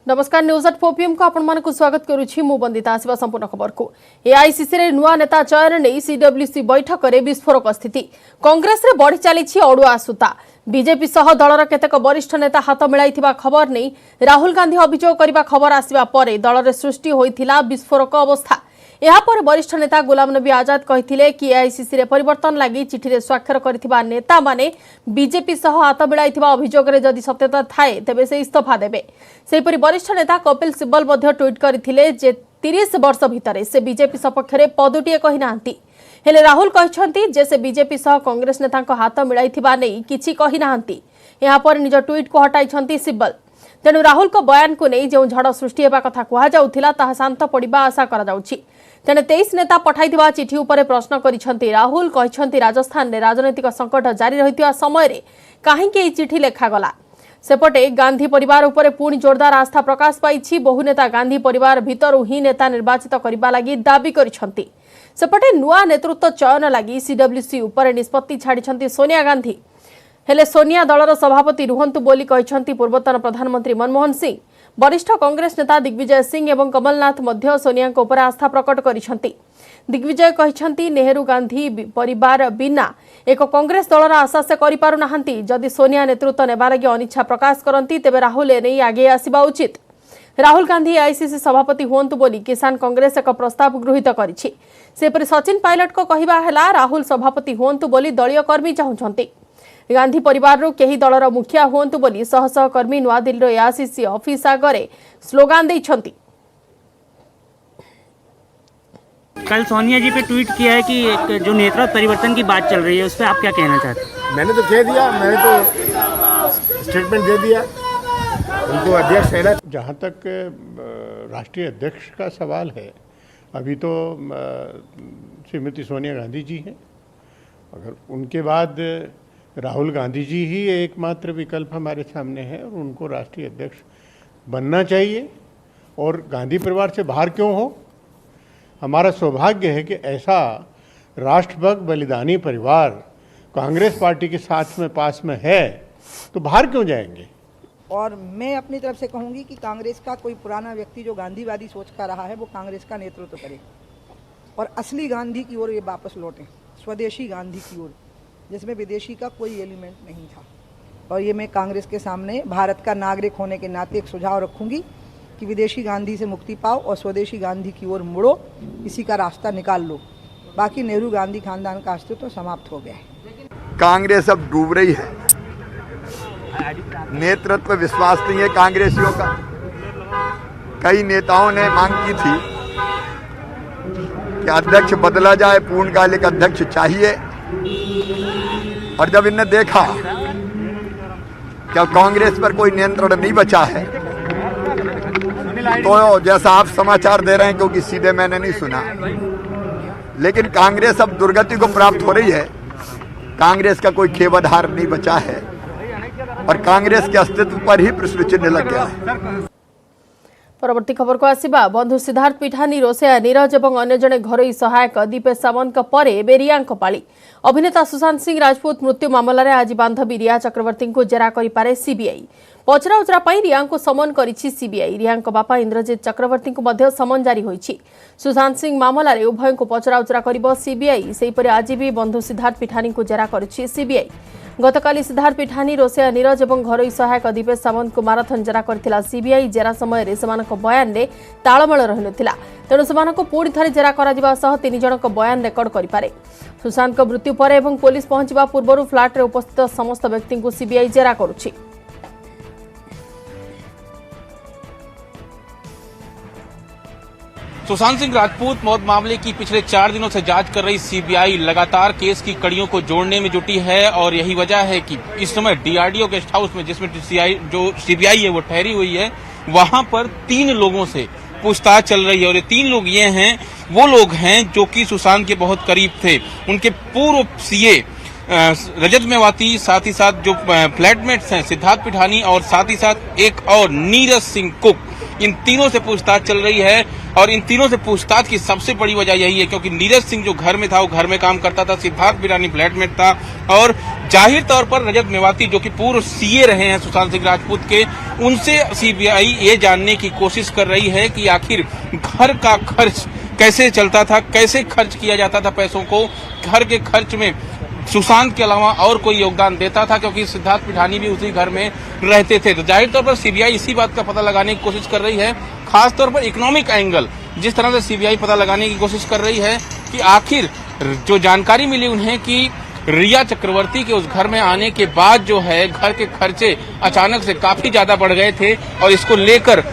नमस्कार news at 4 PM को आपण स्वागत करुछि मु बंदिता आसिबा संपूर्ण खबर को एआईसीसी रे नुआ नेता चयन नै सीडब्ल्यूसी बैठक रे विस्फोरक स्थिति कांग्रेस रे बढ़ी चलीछि अडुआ सुता बीजेपी सह दलर केतेक वरिष्ठ नेता हाथ मिलाइथिबा खबर नै राहुल गांधी अभियोग करबा खबर आसिबा परे दल रे सृष्टि होइथिला विस्फोरक अवस्था। यहाँ पर वरिष्ठ नेता गुलाम नबी आजाद कहिथिले कि एआईसीसी रे परिवर्तन लागि चिठी रे स्वाक्षर करथिबा नेता माने बीजेपी सह हाथ मिलाइथिबा अभियोग रे जदि सत्यता थाए तेबे से इस्तीफा देबे। सेहिपरि वरिष्ठ नेता कपिल सिब्बल मध्ये ट्वीट करथिले जे 30 वर्ष भितरे से बीजेपी सपक्ष रे पदुटिए कहि नांती हेले राहुल कहछंती जे से बीजेपी सह कांग्रेस नेतांको हाथ मिलाइथिबा नै किछि कहि नांती। यहाँ पर निज ट्वीट को हटाइछंती सिब्बल। तेणु राहुल को बयान को नहीं जो झड़ सृष्टि होगा कथा कहुला ताहा शांत पड़ा आशा कराଯାଉଛି। तेणे 23 नेता पठाइथिबा चिठी उपरे प्रश्न करिसंती राहुल कहछंती राजस्थान में राजनैतिक संकट जारी रहिथिबा समय रे काहेकि एई चिठी लेखागला। सेपटे गांधी परिवार उपरे पुणी जोरदार आस्था प्रकाश पाइछि। बहु नेता गांधी परिवार भितरु ही नेता निर्वाचित करबा लागि दाबी करिसंती। सेपटे नुआ नेतृत्व चयन लागि सीडब्ल्यूसी उपरे निष्पत्ति छाडिसंती सोनिया गांधी। हेले सोनिया दलर सभापति रुहंतु बोली कहिसंती पूर्वतन प्रधानमंत्री मनमोहन सिंह। वरिष्ठ कांग्रेस नेता दिग्विजय सिंह एवं कमलनाथ मध्य सोनिया उपर आस्था प्रकट करिसंती। दिग्विजय कहिसंती नेहरू गांधी परिवार बिना एक कांग्रेस दलर आशा से करि पारु नाहंती। जदि सोनिया नेतृत्व नेबा लागि अनिच्छा प्रकाश करंती तेबे राहुल एनै आगे आसीबा उचित। राहुल गांधी आईसीसी सभापति हुअंतु बोली किसान कांग्रेस एक प्रस्ताव गृहीत करिछि। सेपरि सचिन पायलट को कहिबा हैला राहुल सभापति हुअंतु बोली दलीय कर्मी चाहुछंती। गांधी परिवार रो केही दलर मुखिया हुअंतु बोली सह सह कर्मी नुआ दिल्ली एआईसीसी ऑफिस आगरे स्लोगान दैछंती। कल सोनिया जी पे ट्वीट किया है कि एक जो नेतृत्व परिवर्तन की बात चल रही है उस पर आप क्या कहना चाहते हैं? मैंने तो कह दिया, मैंने तो स्टेटमेंट दे दिया उनको अध्यक्ष है ना। जहाँ तक राष्ट्रीय अध्यक्ष का सवाल है अभी तो श्रीमती सोनिया गांधी जी हैं। अगर उनके बाद राहुल गांधी जी ही एकमात्र विकल्प हमारे सामने है और उनको राष्ट्रीय अध्यक्ष बनना चाहिए। और गांधी परिवार से बाहर क्यों हो? हमारा सौभाग्य है कि ऐसा राष्ट्रभक्त बलिदानी परिवार कांग्रेस पार्टी के साथ में पास में है, तो बाहर क्यों जाएंगे? और मैं अपनी तरफ से कहूंगी कि कांग्रेस का कोई पुराना व्यक्ति जो गांधीवादी सोच का रहा है वो कांग्रेस का नेतृत्व करे और असली गांधी की ओर ये वापस लौटें, स्वदेशी गांधी की ओर, जिसमें विदेशी का कोई एलिमेंट नहीं था। और ये मैं कांग्रेस के सामने भारत का नागरिक होने के नाते एक सुझाव रखूंगी कि विदेशी गांधी से मुक्ति पाओ और स्वदेशी गांधी की ओर मुड़ो, इसी का रास्ता निकाल लो। बाकी नेहरू गांधी खानदान का अस्तित्व समाप्त हो गया है। कांग्रेस अब डूब रही है, नेतृत्व विश्वास नहीं है कांग्रेसियों का। कई नेताओं ने मांग की थी कि अध्यक्ष बदला जाए, पूर्णकालिक अध्यक्ष चाहिए। और जब इन्हें देखा कि अब कांग्रेस पर कोई नियंत्रण नहीं बचा है तो जैसा आप समाचार दे रहे हैं, क्योंकि सीधे मैंने नहीं सुना, लेकिन कांग्रेस अब दुर्गति को प्राप्त हो रही है। कांग्रेस का कोई खेवाधार नहीं बचा है और कांग्रेस के अस्तित्व पर ही प्रश्न चिन्ह लग गया है। परवर्ती खबर को आसिबा बंधु सिद्धार्थ पिठानी रोसेया नीरज और अन्य जने घरोई सहायक दीपेश सावंत परे बेरियांक पाली। अभिनेता सुशांत सिंह राजपूत मृत्यु मामलें आज बांधवी रिया चक्रवर्ती को जेरा करिपारे सीबीआई। पचरा उचरा रिया को समन करिछि सीबीआई। रिया बापा इंद्रजीत चक्रवर्ती को मध्य समन जारी होइछि। सुशांत सिंह मामलें उभय को पचरा उचरा करिबो सीबीआई। सेहिपरि आज भी बंधु सिद्धार्थ पिठानी को जेरा करिछि सीबीआई। गतकाली सिद्धार्थ पिठानी रोसेया नीरज और घरोई सहायक दीपेश सावंत को माराथन जेरा करथिला सीबीआई। जेरा समय सेमानक बयान रे तालमेल रहि नथिला, तेणु सेमानक पुणी थरे जेरा कराजिबा सह 3 जनक बयान रेकर्ड करिपारे। सुशांत मृत्यु पर एवं पुलिस पहुंचवा पूर्व फ्लाट रे उपस्थित समस्त व्यक्ति को सीबीआई जेरा करुछि। सुशांत सिंह राजपूत मौत मामले की पिछले 4 दिनों से जांच कर रही सीबीआई लगातार केस की कड़ियों को जोड़ने में जुटी है और यही वजह है कि इस समय डीआरडीओ गेस्ट हाउस में, जिसमें जो सीबीआई है वो ठहरी हुई है, वहां पर 3 लोगों से पूछताछ चल रही है। और ये 3 लोग ये हैं, वो लोग हैं जो कि सुशांत के बहुत करीब थे। उनके पूर्व सीए रजत मेवाती, साथ ही साथ जो फ्लैटमेट्स हैं सिद्धार्थ पिठानी और साथ ही साथ एक और नीरज सिंह कुक, इन तीनों से पूछताछ चल रही है और इन तीनों से पूछताछ की सबसे बड़ी वजह यही है क्योंकि नीरज सिंह जो घर में था वो घर में काम करता था, सिद्धार्थ पिठानी फ्लैटमेट था और जाहिर तौर पर रजत मेवाती जो कि पूर्व सीए रहे हैं सुशांत सिंह राजपूत के, उनसे सीबीआई ये जानने की कोशिश कर रही है कि आखिर घर का खर्च कैसे चलता था, कैसे खर्च किया जाता था पैसों को, घर के खर्च में सुशांत के अलावा और कोई योगदान देता था क्योंकि सिद्धार्थ पिठानी भी उसी घर में रहते थे। तो जाहिर तौर पर सीबीआई इसी बात का पता लगाने की कोशिश कर रही है, खास तौर पर इकोनॉमिक एंगल जिस तरह से सीबीआई पता लगाने की कोशिश कर रही है कि आखिर जो जानकारी मिली उन्हें कि रिया चक्रवर्ती के उस घर में आने के बाद जो है घर के खर्चे अचानक से काफी ज्यादा बढ़ गए थे और इसको लेकर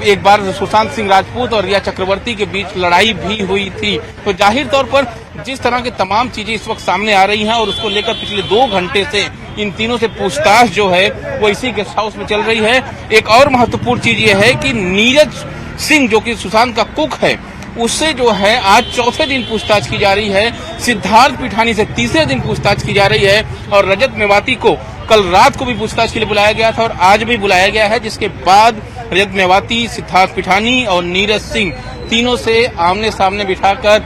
एक बार सुशांत सिंह राजपूत और रिया चक्रवर्ती के बीच लड़ाई भी हुई थी। तो जाहिर तौर पर जिस तरह की तमाम चीजें इस वक्त सामने आ रही हैं और उसको लेकर पिछले 2 घंटे से इन तीनों से पूछताछ जो है वो इसी गेस्ट हाउस में चल रही है। एक और महत्वपूर्ण चीज ये है कि नीरज सिंह जो कि सुशांत का कुक है उससे जो है आज चौथे दिन पूछताछ की जा रही है, सिद्धार्थ पिठानी से तीसरे दिन पूछताछ की जा रही है और रजत मेवाती को कल रात को भी पूछताछ के लिए बुलाया गया था और आज भी बुलाया गया है, जिसके बाद रजत मेवाती, सिद्धार्थ पिठानी और नीरज सिंह तीनों से आमने सामने बिठाकर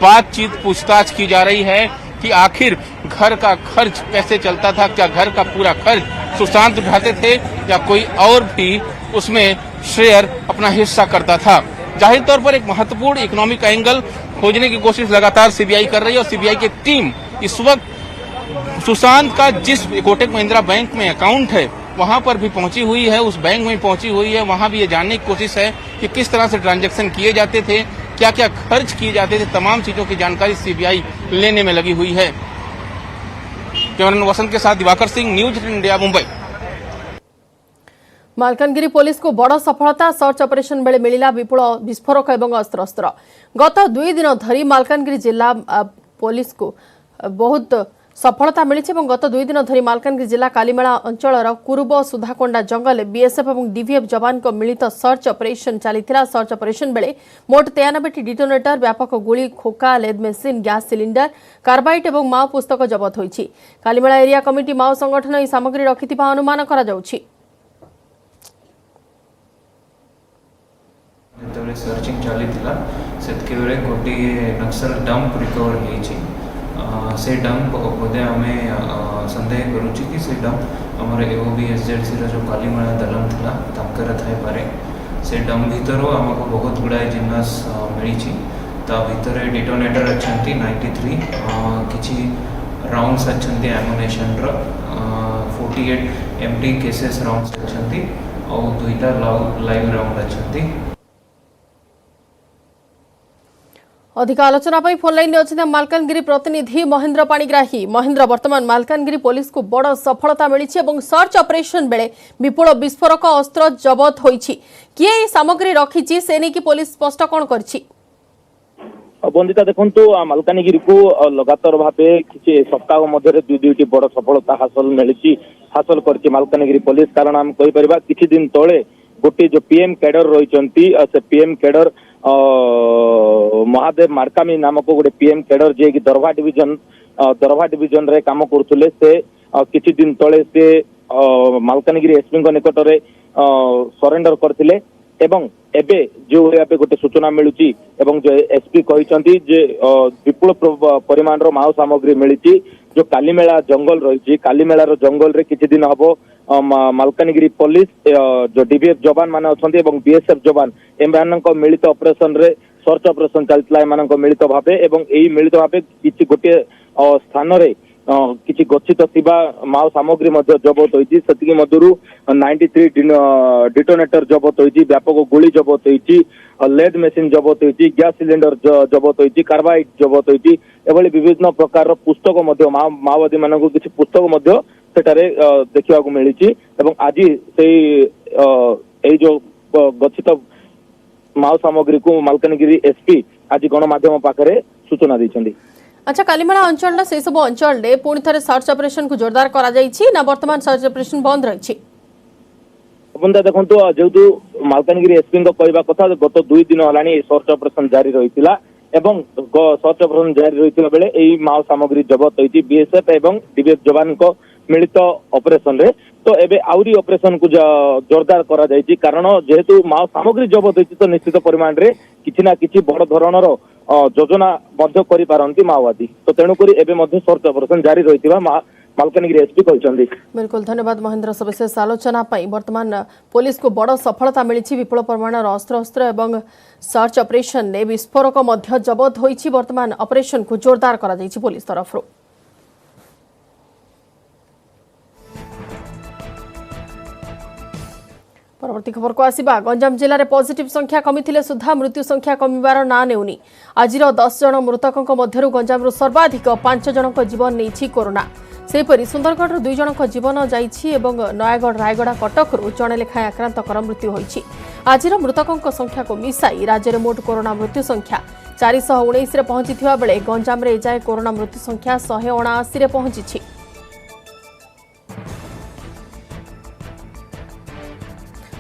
बातचीत पूछताछ की जा रही है कि आखिर घर का खर्च कैसे चलता था, क्या घर का पूरा खर्च सुशांत उठाते थे या कोई और भी उसमें शेयर अपना हिस्सा करता था। जाहिर तौर पर एक महत्वपूर्ण इकोनॉमिक एंगल खोजने की कोशिश लगातार सीबीआई कर रही है और सीबीआई की टीम इस वक्त सुशांत का जिस कोटक महिंद्रा बैंक में अकाउंट है वहां पर भी पहुंची हुई है, उस बैंक में पहुंची हुई है, वहां भी ये जानने की कोशिश है कि किस तरह से ट्रांजैक्शन किए जाते थे, क्या क्या खर्च किए जाते थे, तमाम चीजों की जानकारी सीबीआई लेने में लगी हुई है। कैमरामैन वसंत के साथ Diwakar Singh, news 18 India, Mumbai. Malkangiri police को बड़ सफलता, सर्च ऑपरेशन बेले मिला विपुल विस्फोरक और अस्त्र। गत 2 दिन धरी मालकानगिरी जिला पुलिस को बहुत सफलता मिली और गत 2 दिन धरी मालकानगिरी जिला कालीमेला अंचल कुरुब सुधाकोंडा जंगल बीएसएफ और डीवीएफ जवान को मिलित सर्च ऑपरेशन चलता। सर्च ऑपरेशन बेले मोट 93टी डिटोनेटर, व्यापक गुली, खोका, lathe machine, gas cylinder, carbide और माओ पुस्तक जबत होईछि। कालीमेला एरिया कमिटी माओ संगठन यह सामग्री रखिथिबा अनुमान कराଯାଉଛି। ଯେତେବେଳେ ସର୍ଚ୍ଚିଂ ଚାଲିଥିଲା ସେତିକିବେଳେ ଗୋଟିଏ ନକ୍ସଲ ଡମ୍ପ ରିକଭର ହେଇଛି। ସେ ଡମ୍ପ ବୋଧେ ଆମେ ସନ୍ଦେହ କରୁଛୁ କି ସେ ଡମ୍ପ ଆମର AOBSZCର ଯେଉଁ କାଲିମେଳା ଦଲମ ଥିଲା ତାଙ୍କର ଥାଇପାରେ। ସେ ଡମ୍ପ ଭିତରୁ ଆମକୁ ବହୁତ ଗୁଡ଼ାଏ ଜିନିଷ ମିଳିଛି। ତା ଭିତରେ ଡିଟୋନେଟର ଅଛନ୍ତି 93, କିଛି ରାଉଣ୍ଡସ୍ ଅଛନ୍ତି ଆମ୍ୟୁନେସନର, 48 एमटी केसेस राउंड्स ଅଛନ୍ତି ଆଉ 2ଟା ଲାଇଭ ରାଉଣ୍ଡ ଅଛନ୍ତି। अधिक आलोचना फोन लाइन अच्छे मालकानगिरी प्रतिनिधि महेंद्र पाणिग्राही। महेंद्र, वर्तमान मालकानगिरी पुलिस को बड़ सफलता मिली और सर्च ऑपरेशन बेले विपुल विस्फोरक अस्त्र जबत होईछि। किए सामग्री रखी से नहीं कि पुलिस स्पष्ट कौन करछि? बंदिता देखु मालकानगिरी को लगातार भाव किसी सप्ताह मध्य 2-2टी बड़ सफलता हासिल कर मालकानगिरी पुलिस। कारण आम कहीपर किसी दिन तले गोटे जो पीएम कैडर रही से पीएम कैडर महादेव मार्कामी नामक गोटे पीएम कैडर जे कि दरभा डिविजन रे काम करुले से किसी दिन तले से मालकानगिरी एसपी निकट में सरेंडर करथिले एवं एबे जो यहाँ गोटे सूचना मिलूची एवं जो एसपी कहते जे विपुल परिमाण रो माओ सामग्री मिली जो कालीमेला जंगल रही कालीमेलार जंगल रे किछि दिन हबो मालकानगिरी पुलिस जो डीवीएफ जवान माने अछंती एवं बीएसएफ जवान एमानक मिलित ऑपरेशन रे सर्च ऑपरेशन चलतला एमानक मिलित भाबे एवं एई मिलित भाबे किछि गोटे स्थान रे किछि गच्छित थिबा माओ सामग्री मध्य जबत होईछि। सेतिके मधुरु 93 डिटोनेटर जबत होईछि, व्यापक गोली जबत होईछि, लेड मेसिन जबत होईछि, गैस सिलिंडर जबत होईछि, कार्बाइड जबत होईछि। एभली विभिन्न प्रकार पुस्तक मध्य माओवादी मानक किछि पुस्तक मध्य सेटारे देखिबा को मिलिछि एवं आज सेई जो गच्छित माओ सामग्री को मालकानगिरी एसपी आज गणमाध्यम पाखरे सूचना दैछन्ती। अच्छा, कालीमेला अंचल से सब अंचल पुणी थे सर्च ऑपरेशन को जोरदार करा ना वर्तमान सर्च ऑपरेशन बंद रही? बंदा देखो जेहेतु मालकानगिरी एसपी कहवा कथा गत 2 दिन है सर्च ऑपरेशन जारी रही एवं सर्च ऑपरेशन जारी रही बेले माओ सामग्री जबत होती बीएसएफ एवं डीवीएफ जवान को मिलित ऑपरेशन रे तो एबे आउरी ऑपरेशन को जोरदार करा जायछि कारण जेहेतु माओ सामग्री जबत होइछि तो निश्चित परिमाण रे किछि ना किछि बड़ धरणर योजना मध्य करि पारंती माओवादी तो तेणु करी एबे मध्य सर्च ऑपरेशन जारी रहितिबा मालकानगिरी एसपी कहते। बिल्कुल धन्यवाद महेंद्र सविशेष आलोचना वर्तमान पुलिस को बड़ सफलता मिली विपुल परिमाणर अस्त्र एवं सर्च ऑपरेशन ने विस्फोरक मध्य जबत होइछि वर्तमान ऑपरेशन को जोरदार करा जाइछि पुलिस तरफ। परवर्ती खबर को आसिबा गंजाम जिले में पॉजिटिव संख्या कमी सुधा मृत्यु संख्या कमिबार ना नेउनी आज 10 जन मृतकों मध्यरु गंजाम सर्वाधिक 5 जन जीवन नहीं कोरोना सेपरी सुंदरगढ़ 2 जन जीवन जाइछि एवं नयागढ़ रायगढ़ कटक जड़े लेखाएं आक्रांतकर मृत्यु होइछि। आज मृतकों संख्या को मिसाई राज्य में मोट कोरोना मृत्यु संख्या 419 रे पहुंचीथिबा बेले गंजाम रे एजाए कोरोना मृत्यु संख्या 179 रे पहुंचीछि।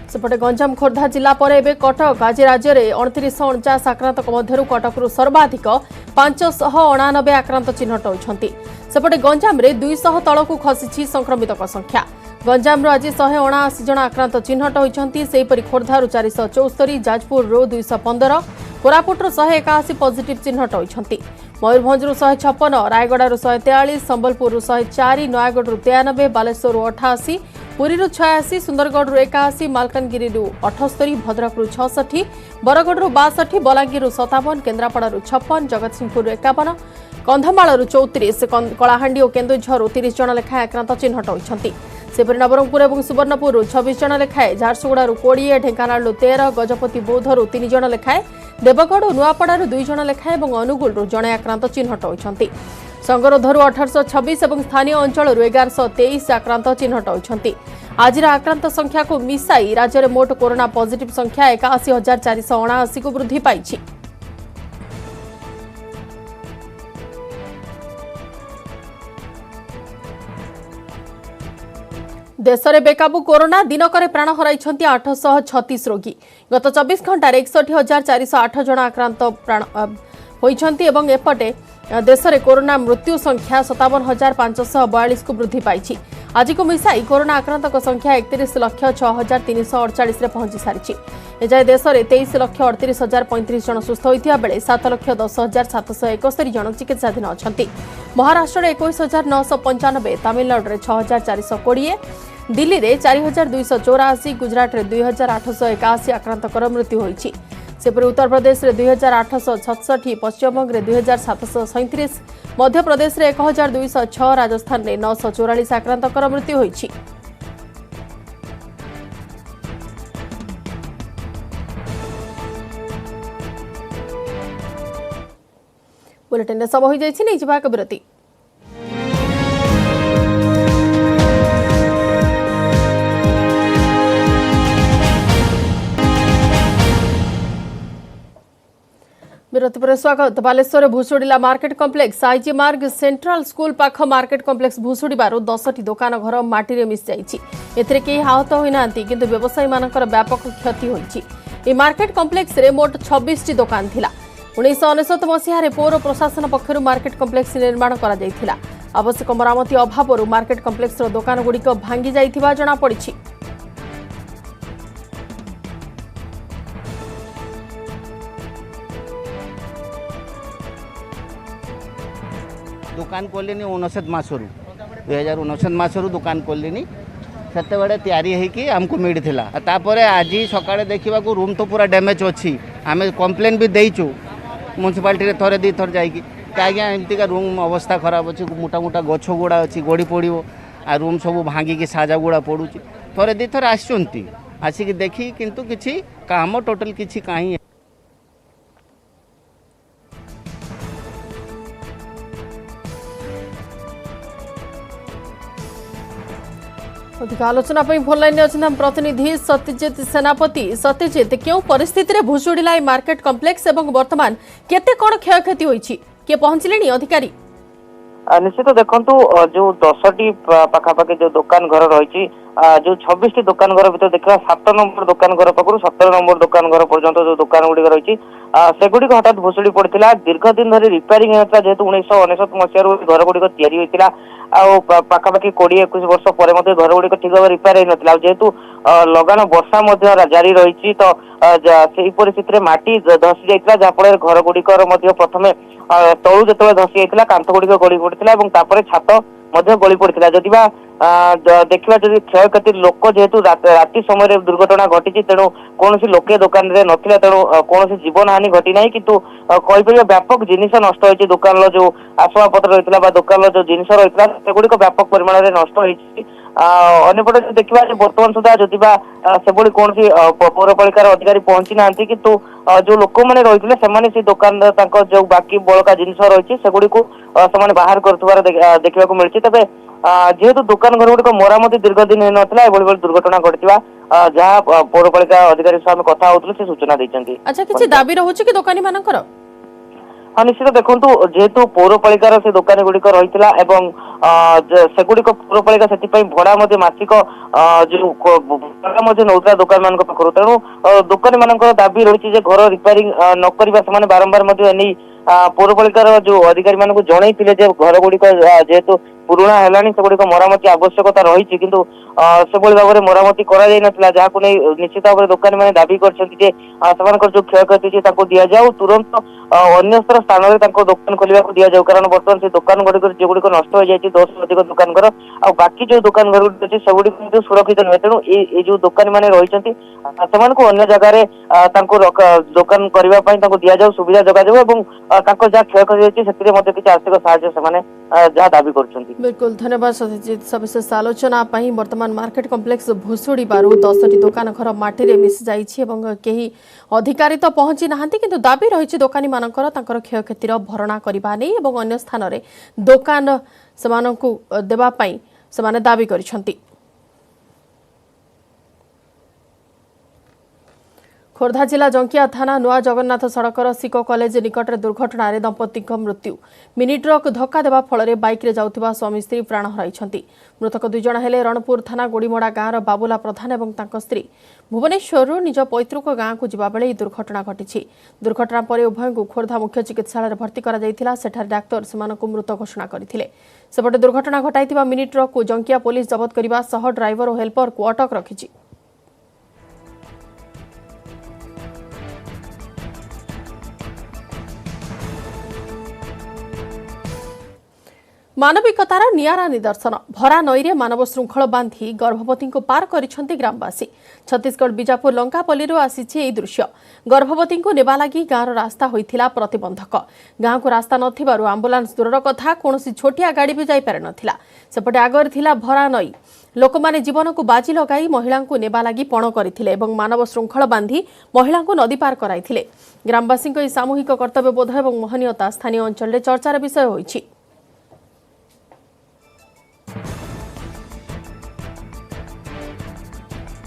सेपटे गंजाम खोर्धा जिला पर एबे कटक आज राज्य में 2949 आक्रांतक मध्यरु कटकरू सर्वाधिक 599 आक्रांत चिन्हट होइछन्ति। सेपटे गंजाम रे 200 तलकू खसिछि संक्रमितक संख्या। गंजाम आज 179 जन आक्रांत चिन्हट होइछन्ति। सेहीपरि खोर्धारू 474 जाजपुर 215 कोरापुट 181 पॉजिटिव चिन्हट होइछन्ति। मयूरभंज 156 रायगढ़ 143 संबलपुर 104 नयागढ़ 93 बालेश्वर 88 पुरी 86 सुंदरगढ़ 81 मालकानगिरी 78 भद्रक 66 बरगढ़ 62 बलांगीर 57 केन्द्रापड़ा 56 जगतसिंहपुर 51 कंधमाल 34 कलाहांडी और केन्दुझर 30 जन लेखाएं आक्रांत चिन्हट होइछन्ति। सेपरि नवरंगपुर और सुवर्णपुर 26 जन लेखाएं झारसुगुड़ा 20 ढेंकानाल 13 गजपति बौद्धर 3 जन लेखाएं देवगढ़ और नुआपड़ा 2 जन लेखाएं और अनुगुल जड़े आक्रांत चिन्हट होइछन्ति। संगरोधरू 1826 और स्थानीय अंचल 1123 आक्रांत चिन्हट होइछन्ति। आज आक्रांत संख्या को मिसाई राज्य में मोट कोरोना पॉजिटिव संख्या 81,479 को वृद्धि पाइछि। देश में बेकाबू कोरोना दिनक प्राण हराई 836 रोगी। गत 24 घंटे 61,408 जन आक्रांत प्राण होइछन्ति एवं एपटे देश में कोरोना मृत्यु संख्या 57,542 को वृद्धि पाई। आज को मिसाई कोरोना आक्रांतक संख्या 31,06,348 पहुंची सारी। एजाए देश में 23,38,035 जन सुस्थ होता बेले 7,10,771 जन चिकित्साधीन अच्छा। महाराष्ट्र में 21,995 तमिलनाडु में 6,420 दिल्ली में 4,284 गुजरात में 2,881 आक्रांतकर मृत्यु होइछि। सेपरि उत्तर प्रदेश में 2,867 पश्चिमबंग में 2,737 मध्य प्रदेश में 1,206 राजस्थान में 944 आक्रांतकर मृत्यु होइछि। बुलेटिन सब हो जाइछि नै जिबा के विरति। विरति पर स्वागत। बालेश्वर भूसुड़िला मार्केट कम्प्लेक्स आईजी मार्ग सेंट्रल स्कूल पाख मार्केट कम्प्लेक्स भूसुड़ार 10टी दुकान घर माटी मिस जाइछि। एथिरे केही आहत होइना किंतु व्यवसायी मानकर व्यापक क्षति होइछि। ए मार्केट कम्प्लेक्स रे मोट 26टी दुकान थिला। 1999 मसीह पौर प्रशासन पक्षर मार्केट कम्प्लेक्स निर्माण करा जाइथिला। आवश्यक मरामती अभाव मार्केट कम्प्लेक्स दुकान गुड़िक भांगी जाइथिबा जणा पड़िछि। दुकान खोलिनी 59 मसरू 2059 मसरू दुकान खोलिनी से आमको मिलता तापर आज सकाଳେ देखा रूम तो पूरा डैमेज अच्छी आम कम्प्लेन भी देचु म्यूनिसिपालिटी थरे दी थर जाकि आज्ञा एमतीका रूम अवस्था खराब अच्छी मोटा मोटा गछ गुड़ा अच्छी गड़ी पड़ो आ रूम सब भांगिकी साजा गुड़ा पड़ू थरे दी थर आसिक देखी किंतु किसी काम टोटल किसी कहीं अधिक आलोचना फोन लाइन अच्छे प्रतिनिधि सत्यजित सेनापति। सत्यजित क्यों परिस्थिति रे भूसुड़िला मार्केट कम्प्लेक्स एवं वर्तमान केते कौन क्षयक्षति होइछि के पहुंचले अधिकारी? निश्चित देखु जो 10टी पाखापाखि जो दुकान घर रही जो 26टी दुकान घर भर देखा 7 नंबर दुकान घर पाखु 17 नंबर दुकान घर पर्यंत जो दुकान गुड़िक रही सेगुड़ी हठात भूसुड़ी पड़ता दीर्घ दिन धरी रिपेयरिंग होता जेहेतु 1999 मसीह घर गुड़िक या पाखापाखि 20-21 वर्ष पर घर गुड़िक ठीक भाव रिपेयर हो नाला जेहेतु लगान वर्षा जारी रही तो से परिस्थिति में माटी धसी जाता जहाँफल घर गुड़िकर प्रथम तलू जो धसी जाता कांथ गुड़िक गड़ी पड़ता छात गली पड़ता जदि देखा जदि क्षयक्षति लोक जेहेतु राति समय दुर्घटना घटी तेणु कौन लोके दुकान रे नथिले तेणु कौन जीवन हानि घटी ना किंतु कहीपर व्यापक जिनिस नष्ट होती दुकान जो आसवाब पत्र रही दुकान जो जिनिस रही सेगुड़िक व्यापक परिमाण में नष्ट होती अंपटे देखा बर्तमान सुधा जदि से कौन पौरपालिकार अधिकारी पहुंची ना किंतु जो लोक मैंने रही से दुकान जो बाकी बड़का जिनिस रही सेगुड़ी से बाहर कर देखा मिली तेज जेहेतु दुकान घर गुड़िक मरामती दीर्घ दिन हो नाला दुर्घटना घटी जहाँ पौरपालिका अधिकारी सह कथा होते से सूचना देते। अच्छा किसी दाबी रहुछि कि दुकानी मानकर हाँ निश्चित देखु जेहेतु पौरपालिकार से दुकान गुड़िक रही सेगुड़िक पौरपालिका से भड़ा मासिक जो भड़ा नौता दुकान मान पाखु तेणु दुकानी मान दाबी रही घर रिपेयरिंग न बारंबार पौरपालिकार जो अधिकारी मानक जन घर गुड़िक जेहेतु पुराणा है सेगुड़िक मरामती आवश्यकता रही किंतु से भाव में मरामती करा जहाँ निश्चित भाव में दुकानी मैंने दाबी कर जो क्षयक्षति दि जाऊ तुरंत अन्य स्थान में दुकान खोलने को दि जाऊ कारण बर्तमान से दुकान गुड़िक जो गुड़िक नष्ट हो जाए 10 से अधिक दुकान घर आ बाकी जो दुकान घर गुड़िक अच्छे से सुरक्षित नुहे तेणु ये जो दुकानी मैंने रही अन्य जगह दुकान करने दि जाऊ सुविधा जगह जहाँ क्षयक्षति किसी आर्थिक साहाय्य जहाँ दाबी कर। बिल्कुल धन्यवाद सत्यजित सविशेष आलोचना वर्तमान मार्केट कम्प्लेक्स भुशुड़ी 10टी दुकान घर माटी मिसी जाइए अधिकारी तो पहुंची ना किंतु दाबी रही दुकानी मानकर क्षयक्षतिर भरणा करने नहीं अन्य स्थान में दुकान से देवाई से दाबी करिसेंती। खोर्धा जिला जंकिया थाना नुआ जगन्नाथ सड़कर सिको कॉलेज निकट में दुर्घटना दंपति मृत्यु मिनी ट्रक धक्का देवा फल बाइक रे जाउथिबा स्वामी स्त्री प्राण हराइछंती। मृतक 2 जण हेले रणपुर थाना गोड़ीमड़ा गाँव बाबुला प्रधान और तांको स्त्री भुवनेश्वर निज पैतृक गाँव को जिबा बेले दुर्घटना घटी। दुर्घटना पर उभय को खोर्धा मुख्य चिकित्सालय भर्ती करा जायथिला सेठार डाक्टर सेमानकु मृत घोषणा करथिले। सेपटे दुर्घटना घटाइथिबा मिनी ट्रक को जंकिया पुलिस जबत करबा सह ड्राइवर और हेल्पर को अटक रखिछि। मानविकतार नियारा निदर्शन भरा नईरे मानव श्रृंखल बांधी गर्भवती को पार करिसेंती ग्रामवासी। छत्तीसगढ़ बीजापुर लंकापल्ली आसीछि एई दृश्य। गर्भवती को नेबा लागि गाँव रास्ता होइथिला प्रतिबंधक। गाँव को रास्ता नथिबारु आंबुलांस दूरर कथा कोनोसी छोटिया गाड़ी भी जाई पारे नथिला। सेपटे आगर थिला भरा नई लोकमाने जीवन को बाजी लगाई महिला को नेबा लागि पण करथिले एवं मानव श्रृंखल बांधी महिला को नदी पार कराइथिले। ग्रामवासी को सामूहिक कर्तव्यबोध एवं महनीयता स्थानीय अंचल में चर्चार विषय होइछि।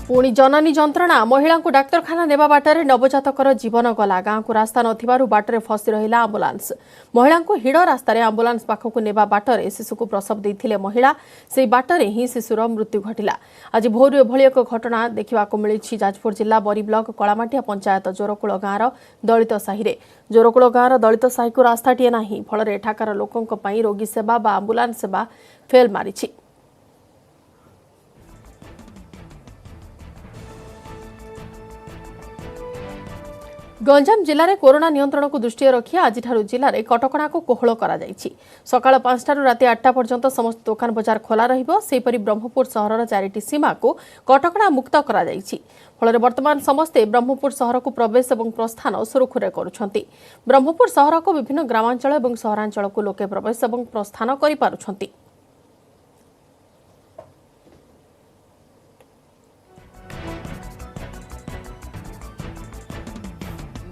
पुणी जननी जंत्रणा महिला को डाक्तरखाना नेबा बाटरे नवजातकर जीवन गला। गाँव को रास्ता नथिबारु बाटरे फसी रहिला आंबुलांस। महिला को हिड़ रास्तार आंबुलांस पाखक नेबा बाटरे शिशु को प्रसव देथिले महिला से बाटरे ही शिशुर मृत्यु घटिला। आज भोर एभली एक घटना देखा मिली जाजपुर जिला बरी ब्लॉक कलामाटिया पंचायत जोरकूल गाँव दलित साहि। जोरकूल गाँव दलित साहि को रास्ताटीए नाही फल एठाकार लोकों रोगी सेवा बा आंबुलांस सेवा फेल मारिछि। गंजाम जिले में कोरोना नियंत्रण को दृष्टि रखी आज जिले में कटकणा को कोहल कर सकाल 5 राति 8 पर्यंत समस्त दुकान बजार खोला रहीपरी ब्रह्मपुर सहर 4टी सीमा को कटकणा मुक्त कर वर्तमान समस्ते ब्रह्मपुर सहर को प्रवेश और प्रस्थान सुरुखुरे करुछंती। ब्रह्मपुर सहर को विभिन्न ग्रामांचल और सहरांचल को लोके प्रवेश और प्रस्थान करि पारुछंती।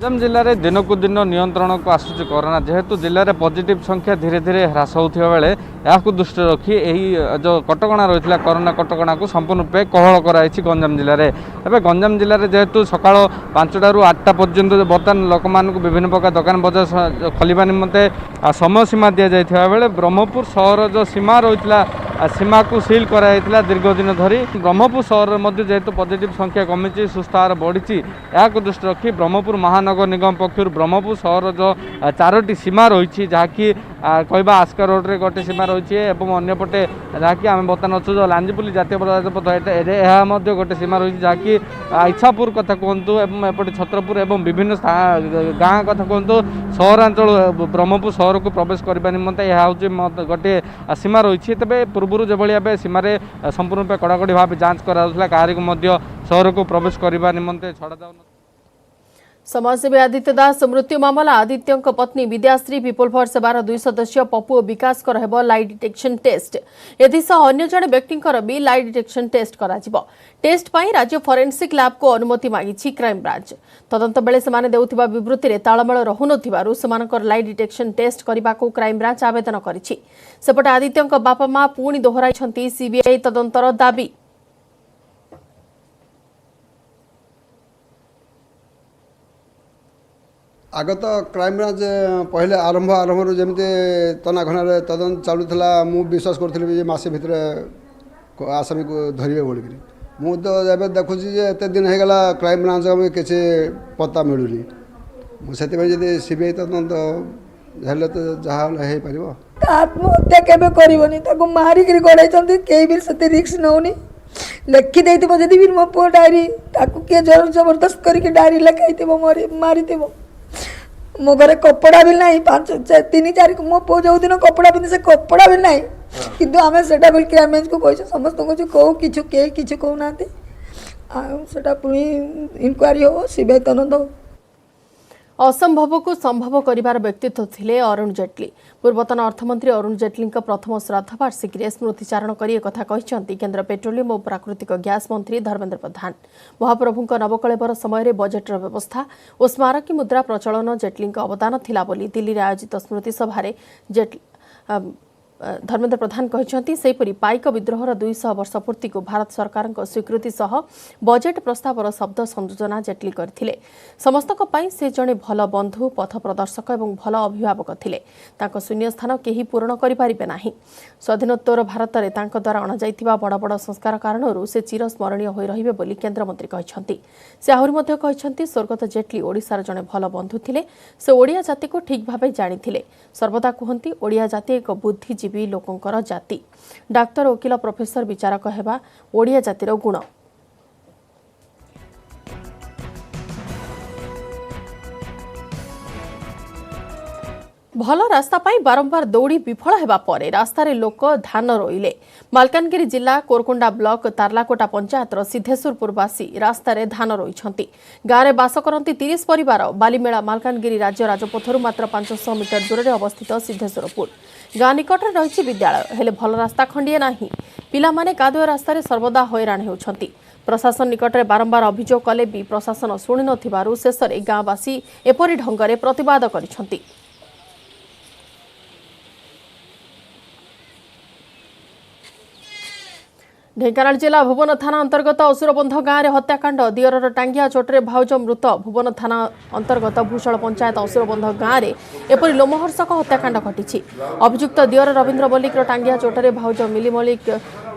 गंजाम जिले में दिन को दिन नियंत्रण को आसूची कोरोना जेहेतु जिले में पॉजिटिव संख्या धीरे धीरे ह्रास होता बेले या दृष्टि रखी यही जो कटकणा रही कोरोना कटकणा को संपूर्ण रूपे कोहल कराई गंजाम जिले में। एवं गंजाम जिले में जेहेतु सका 5 ରୁ 8 पर्यंत बर्तमान लोक मानक विभिन्न प्रकार दुकान बजार खोलने निमंते समय सीमा दि जाता बेले ब्रह्मपुर सहर जो सीमा रही सीमा को सील कराइला दीर्घ दिन धरी। ब्रह्मपुर सहर में जेहेतु पॉजिटिव संख्या कमी सुस्थ हार बढ़ी या दृष्टि रखी ब्रह्मपुर महानगर निगम पक्षर ब्रह्मपुर सहर जो 4टी सीमा रही जहाँकि कहवा आस्का रोड रे गोटे सीमा रही है और अंपटे जहाँकि आम बर्तमान अच्छु जो लांजीपुली जातीय राजपथ यह गोटे सीमा रही है जहाँकि इच्छापुर कथा कहतु एपटे छत्रपुर और विभिन्न गाँ कथा कहतु सहरांचल ब्रह्मपुर सहर को प्रवेश करने निमंते यह हूँ गोटे सीमा रही है। तेज पूर्व जो भाव सीमार संपूर्ण रूप कड़ाकड़ी भाव जांच कराला कहार सहर को प्रवेश करने निमंते छड़ा जाऊ। समाजसेवी आदित्य दास मृत्यु मामला आदित्य पत्नी विद्याश्री पीपल फर सेवार 2 सदस्य पप्पू और विकास लाई डिटेक्शन टेस्ट एसह अन्य जड़े व्यक्ति भी लाई डिटेक्शन टेस्ट कराजिबो। टेस्ट पाई राज्य फोरेंसिक लैब को अनुमति मागिछि क्राइम ब्रांच। तदंत बेले सेमाने देउथिबा विवृत्ति रे ताळमेळ रहुनथिबारु सेमानकर लाई डिटेक्शन टेस्ट करबाको क्राइम ब्रांच आवेदन करिछि। सेपटे आदित्य बापा मां पुणी दोहराइछंती सीबीआई तदंतर दाबी। आगत क्राइम ब्रांच पहले आरंभ जमी तनाघना तदंत चलूला मु विश्वास करी मसे भितर आसामी को धरवे बोल मु तो जब देखुची एत दिन होगला क्राइम ब्रांच किसी पता मिलूनी मुझे सीबीआई तदंत हेल्ले तो जहाँ हो पार आत्महत्या केबे करबनी ताको मारिक गड़ाई कई भी से रिक्स नौनी लिखी देथिबो जदी भी मो पो डायरी ताको के जरूर जबरदस्त करके डायरी लिखाइथिबो मारिथिबो। मो घरे कपड़ा भी नहीं 5-3-4 मो पो जो दिन कपड़ा पिंधे से कपड़ा भी नहीं किंतु आमे सेटा बिल क्राइम ब्रांच को कहछ समस्त को कहू किछु के किछु कहू नाते आ सेटा पुनी इंक्वायरी हो सीबीआई तदंत हो। असंभव को संभव करिवार व्यक्तित्व थिले अरुण जेटली। पूर्वतन अर्थमंत्री अरुण जेटली प्रथम श्राद्धवार्षिकी स्मृतिचारण कर कथा कहते केन्द्र पेट्रोलियम और प्राकृतिक गैस मंत्री धर्मेन्द्र प्रधान। महाप्रभु नवकलेवर समय बजेटर व्यवस्था और स्मारकी मुद्रा प्रचलन जेटली अवदान थिला बोली दिल्ली में आयोजित स्मृति सभारे धर्मेन्द्र प्रधान कहते सेपरी पाइक विद्रोहर 200 वर्ष पूर्ति को भारत सरकार स्वीकृति सह बजेट प्रस्तावर शब्द संयोजना जेटली करथिले। समस्तक पई से जड़े भल बंधु पथ प्रदर्शक और भल अभिभावक थिले। तांको शून्य स्थान केही पूरण करि पारिबे नाही। स्वाधीनोत्तर भारत में तांको द्वारा अणाଯାଇଥିବା बड़ बड़ संस्कार कारणरू से चिरस्मरणीय होई रहिबे बोली केन्द्र मंत्री कहछंती। से आहुरी मध्य कहछंती स्वर्गत जेटली ओडिसार जड़े भल बंधु थिले। से ओडिया जाति को ठीक भावे जानिथिले। सर्वदा कहंती ओडिया जाति एक बुद्धिजीवी लोकंकर जाति। डाक्तर वकील प्रोफेसर विचारक हेबा ओडिया जातिर गुण। भल रास्ता पाई बारंबार दौड़ी विफल हेबा परे रास्तारे लोक धान रोइले। मालकानगिरी जिला कोरकोंडा ब्लॉक तारलाकोटा पंचायतर सिद्धेश्वरपुरवासी रास्तारे धान रोइछंती। गाँव बास करती 30 परिवार। बालीमेला मालकानगिरी राज्य राजपथरू मात्र 500 मीटर दूर में अवस्थित सिद्धेश्वरपुर गाँ निकट रही विद्यालय हेले भल रास्ता खंडिए नाही। पिला माने कादुआ रास्तारे सर्वदा हैरान होउछंती। प्रशासन निकट में बारंबार अभियोग कले भी प्रशासन शुणी नथिबारु शेषरे गाँवासी एपरि ढंगरे प्रतिवाद करिछंती। ढेंकानाल जिला भुवन थाना अंतर्गत असुरबंध गाँव में हत्याकांड। दियर टांगिया चोटे भाउज मृत। भुवन थाना अंतर्गत भूषण पंचायत असुरबंध गाँव में एपरी लोमहर्षक हत्याकांड घटी। अभियुक्त दियर रवींद्र मल्लिक टांगिया चोटे भाउज मिली मल्लिक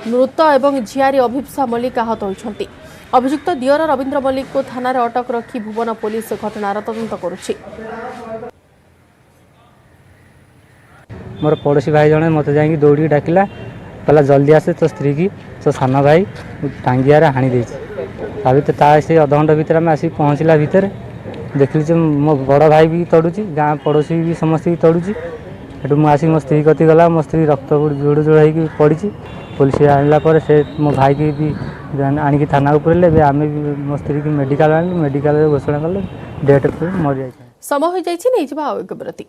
मृत और झियारी अभिप्सा मल्लिक आहत होती। अभियुक्त दियर रवींद्र मल्लिक को थाना अटक रखी भुवन पुलिस घटनार तदंत करुछि। मोर पड़ोसी भाई जने मत जाई दौड़ी डाकिला कहला जल्दी आसे तो स्त्री की तो सान भाई टांगिया हाणी दे से अध घंटा भितर आम आसिक पहुँचला भितर देखली मो बड़ भाई भी तड़ुची गाँ पड़ोसी भी समस्त भी तड़ुची सेठू मुझे आसिक मो स्त्री कति गला मो स्त्री रक्त जोड़ जोड़ हो पड़ी पुलिस आनला से मो भाई की भी आणिकी थाना पुरले आम भी मो स्त्री की मेडिकल आनी मेडिकल घोषणा कले डेट मरी जाए। समय हो जाइछि नै जिबा एक विरति।